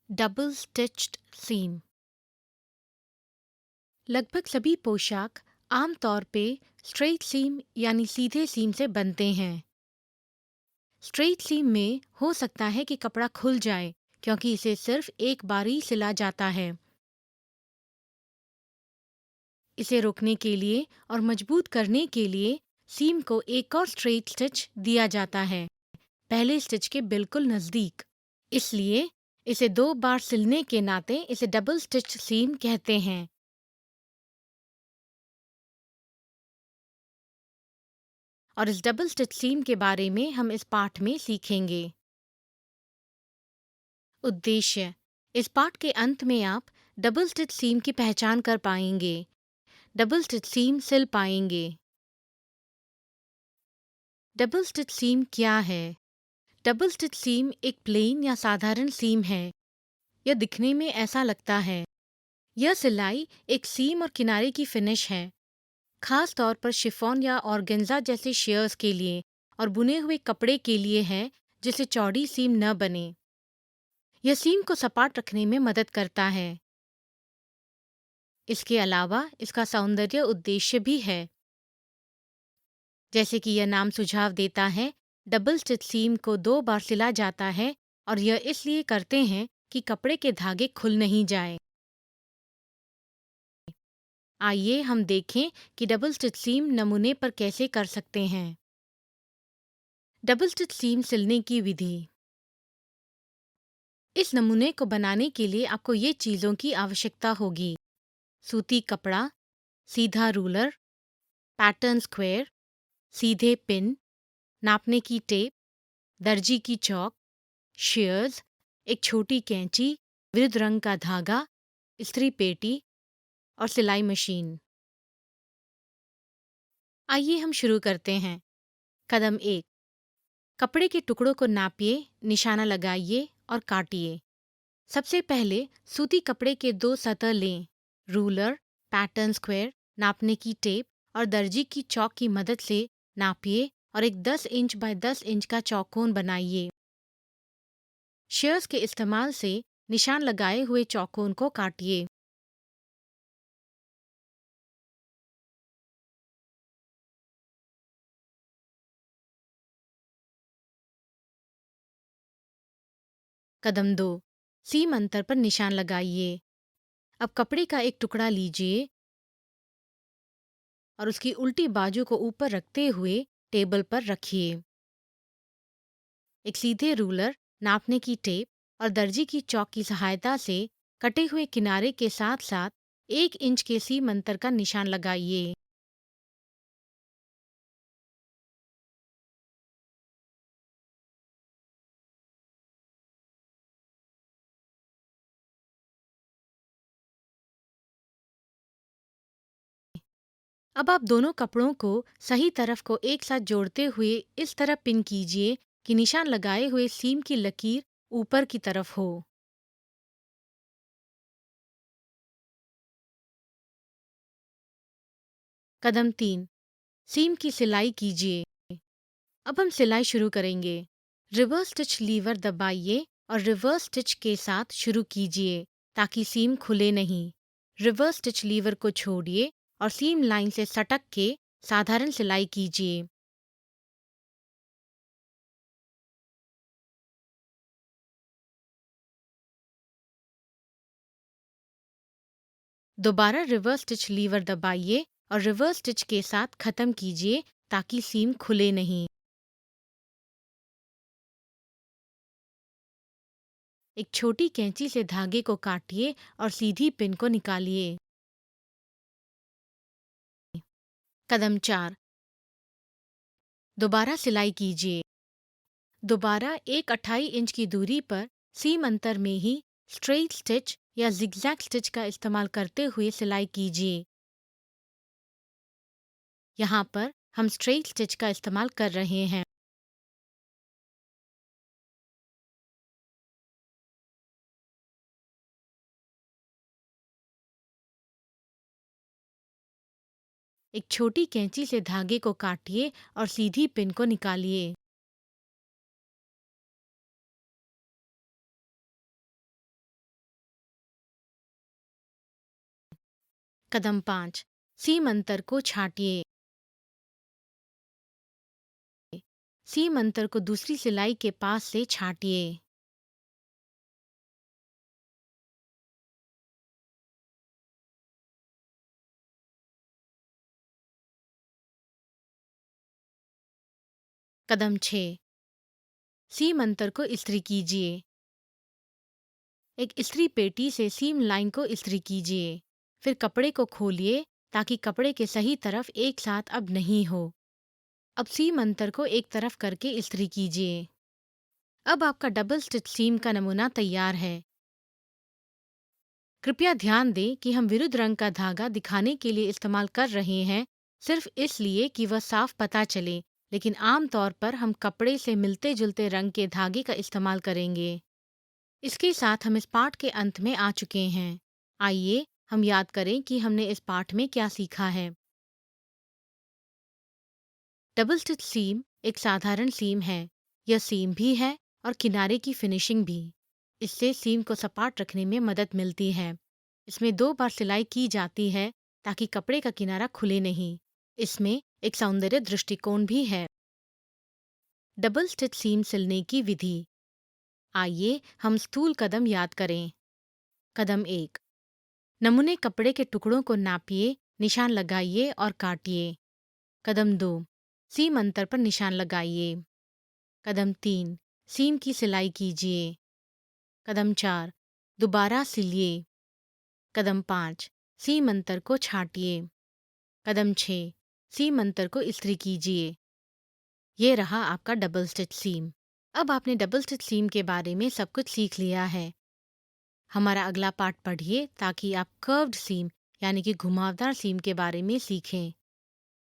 Double stitched सीम। लगभग सभी पोशाक आमतौर पे स्ट्रेट सीम यानी सीधे सीम से बनते हैं। स्ट्रेट सीम में हो सकता है कि कपड़ा खुल जाए क्योंकि इसे सिर्फ एक बार ही सिला जाता है। इसे रोकने के लिए और मजबूत करने के लिए सीम को एक और स्ट्रेट स्टिच दिया जाता है, पहले स्टिच के बिल्कुल नजदीक। इसलिए इसे दो बार सिलने के नाते इसे डबल स्टिच सीम कहते हैं। और इस डबल स्टिच सीम के बारे में हम इस पाठ में सीखेंगे। उद्देश्य: इस पाठ के अंत में आप डबल स्टिच सीम की पहचान कर पाएंगे, डबल स्टिच सीम सिल पाएंगे। डबल स्टिच सीम क्या है? डबल स्टिच सीम एक प्लेन या साधारण सीम है। यह दिखने में ऐसा लगता है। यह सिलाई एक सीम और किनारे की फिनिश है, खास तौर पर शिफॉन या ऑर्गेन्जा जैसे शेयर्स के लिए और बुने हुए कपड़े के लिए है जिसे चौड़ी सीम न बने। यह सीम को सपाट रखने में मदद करता है। इसके अलावा इसका सौंदर्य उद्देश्य भी है। जैसे कि यह नाम सुझाव देता है, डबल स्टिच सीम को दो बार सिला जाता है और यह इसलिए करते हैं कि कपड़े के धागे खुल नहीं जाएं। आइए हम देखें कि डबल स्टिच सीम नमूने पर कैसे कर सकते हैं। डबल स्टिच सीम सिलने की विधि। इस नमूने को बनाने के लिए आपको ये चीज़ों की आवश्यकता होगी: सूती कपड़ा, सीधा रूलर, पैटर्न स्क्वायर, सीधे पिन, नापने की टेप, दर्जी की चौक, शेयर्स, एक छोटी कैंची, विरुद्ध रंग का धागा, इस्त्री पेटी और सिलाई मशीन। आइए हम शुरू करते हैं। कदम 1: कपड़े के टुकड़ों को नापिए, निशाना लगाइए और काटिए। सबसे पहले सूती कपड़े के दो सतह लें। रूलर, पैटर्न स्क्वायर, नापने की टेप और दर्जी की चौक की मदद से नापिए और एक 10 इंच बाय 10 इंच का चौकोन बनाइए। शेयर्स के इस्तेमाल से निशान लगाए हुए चौकोन को काटिए। कदम 2: सीम अंतर पर निशान लगाइए। अब कपड़े का एक टुकड़ा लीजिए और उसकी उल्टी बाजू को ऊपर रखते हुए टेबल पर रखिए। एक सीधे रूलर, नापने की टेप और दर्जी की चौक की सहायता से कटे हुए किनारे के साथ साथ 1 इंच के सीम अंतर का निशान लगाइए। अब आप दोनों कपड़ों को सही तरफ को एक साथ जोड़ते हुए इस तरह पिन कीजिए कि निशान लगाए हुए सीम की लकीर ऊपर की तरफ हो। कदम 3: सीम की सिलाई कीजिए। अब हम सिलाई शुरू करेंगे। रिवर्स स्टिच लीवर दबाइए और रिवर्स स्टिच के साथ शुरू कीजिए ताकि सीम खुले नहीं। रिवर्स स्टिच लीवर को छोड़िए और सीम लाइन से सटक के साधारण सिलाई कीजिए। दोबारा रिवर्स स्टिच लीवर दबाइए और रिवर्स स्टिच के साथ खत्म कीजिए ताकि सीम खुले नहीं। एक छोटी कैंची से धागे को काटिए और सीधी पिन को निकालिए। कदम 4: दोबारा सिलाई कीजिए। दोबारा एक 1/2 इंच की दूरी पर सीम अंतर में ही स्ट्रेट स्टिच या जिगजैग स्टिच का इस्तेमाल करते हुए सिलाई कीजिए। यहाँ पर हम स्ट्रेट स्टिच का इस्तेमाल कर रहे हैं। एक छोटी कैंची से धागे को काटिए और सीधी पिन को निकालिए। कदम 5, सीम अंतर को छांटिए। सीम अंतर को दूसरी सिलाई के पास से छांटिए। कदम 6, सीम अंतर को इस्त्री कीजिए। एक इस्त्री पेटी से सीम लाइन को इस्त्री कीजिए। फिर कपड़े को खोलिए ताकि कपड़े के सही तरफ एक साथ अब नहीं हो। अब सीम अंतर को एक तरफ करके इस्त्री कीजिए। अब आपका डबल स्टिच सीम का नमूना तैयार है। कृपया ध्यान दें कि हम विरुद्ध रंग का धागा दिखाने के लिए इस्तेमाल कर रहे हैं, सिर्फ इसलिए कि वह साफ पता चले, लेकिन आमतौर पर हम कपड़े से मिलते जुलते रंग के धागे का इस्तेमाल करेंगे। इसके साथ हम इस पाठ के अंत में आ चुके हैं। आइए हम याद करें कि हमने इस पाठ में क्या सीखा है। डबल स्टिच सीम एक साधारण सीम है। यह सीम भी है और किनारे की फिनिशिंग भी। इससे सीम को सपाट रखने में मदद मिलती है। इसमें 2 बार सिलाई की जाती है ताकि कपड़े का किनारा खुले नहीं। इसमें एक सौंदर्य दृष्टिकोण भी है। डबल स्टिच सीम सिलने की विधि। आइए हम स्थूल कदम याद करें। कदम 1, नमूने कपड़े के टुकड़ों को नापिए, निशान लगाइए और काटिए। कदम 2, सीम अंतर पर निशान लगाइए। कदम 3, सीम की सिलाई कीजिए। कदम 4, दोबारा सिलिए। कदम 5, सीम अंतर को छांटिए। कदम 6, सीम अंतर को इस्त्री कीजिए। ये रहा आपका डबल स्टिच सीम। अब आपने डबल स्टिच सीम के बारे में सब कुछ सीख लिया है। हमारा अगला पाठ पढ़िए ताकि आप कर्व्ड सीम यानी कि घुमावदार सीम के बारे में सीखें।